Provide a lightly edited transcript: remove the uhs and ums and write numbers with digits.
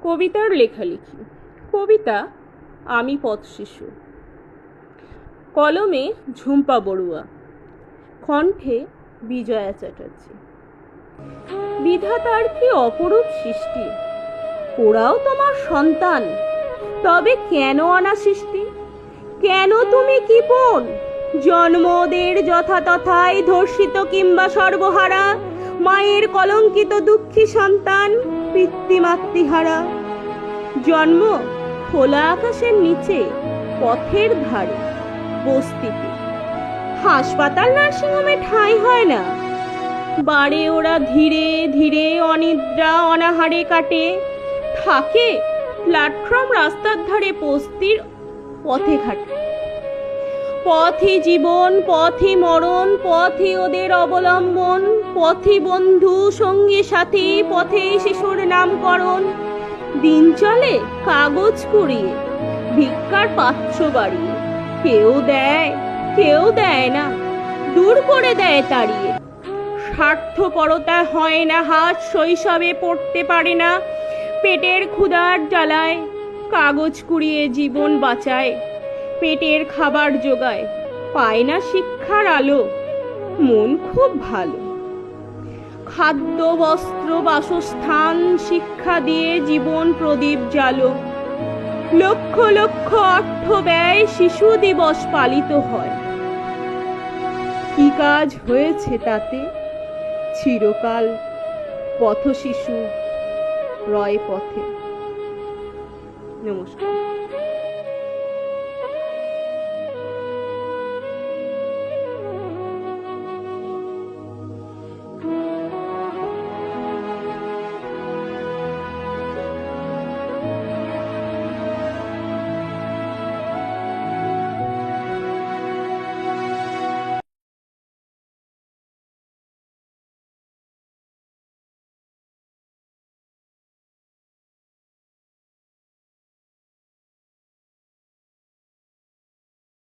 কবিতার লেখালেখি। কবিতা আমি পথশিশু। কলমে ঝুম্পা বড়ুয়া, কণ্ঠে বিজয়া চ্যাটার্জি। বিধাতার কি অপরূপ সৃষ্টি, ওরাও তোমার সন্তান, তবে কেন অনাসৃষ্টি? কেন তুমি কৃপণ? জন্ম ওদের যথাতথায় ধর্ষিত কিংবা সর্বহারা, মায়ের কলঙ্কিত দুঃখী সন্তান পিতৃমাতৃহারা। জন্ম খোলা আকাশের নিচে, পথের ধারে, বস্তিতে। হাসপাতাল নার্সিংহোমে ঠাঁই হয় না, বাড়ে ওরা ধীরে ধীরে অনিদ্রা অনাহারে কাটে। থাকে প্ল্যাটফর্ম রাস্তার ধারে, বস্তির পথে ঘাটে। পথই জীবন, পথই মরণ, পথই ওদের অবলম্বন। পথই বন্ধু সঙ্গী সাথী, পথেই শিশুর নামকরণ। দিন চলে কাগজ কুড়িয়ে, ভিক্ষার পাত্র বাড়িয়ে। কেউ দেয়, কেউ দেয় না, দূর করে দেয় তাড়িয়ে। স্বার্থপরতা হয় না হাত, শৈশবে পড়তে পারে না। পেটের ক্ষুধার জ্বালায় কাগজ কুড়িয়ে জীবন বাঁচায়। পেটের খাবার জোগায়, পায় না শিক্ষার আলো, মন খুব ভালো। খাদ্য বস্ত্র বাসস্থান শিক্ষা দিয়ে জীবন প্রদীপ জ্বালো। লক্ষ লক্ষ অর্থ ব্যয় শিশু দিবস পালিত হয়। কি কাজ হয়েছে তাতে? চিরকাল পথশিশু রয় পথে। নমস্কার।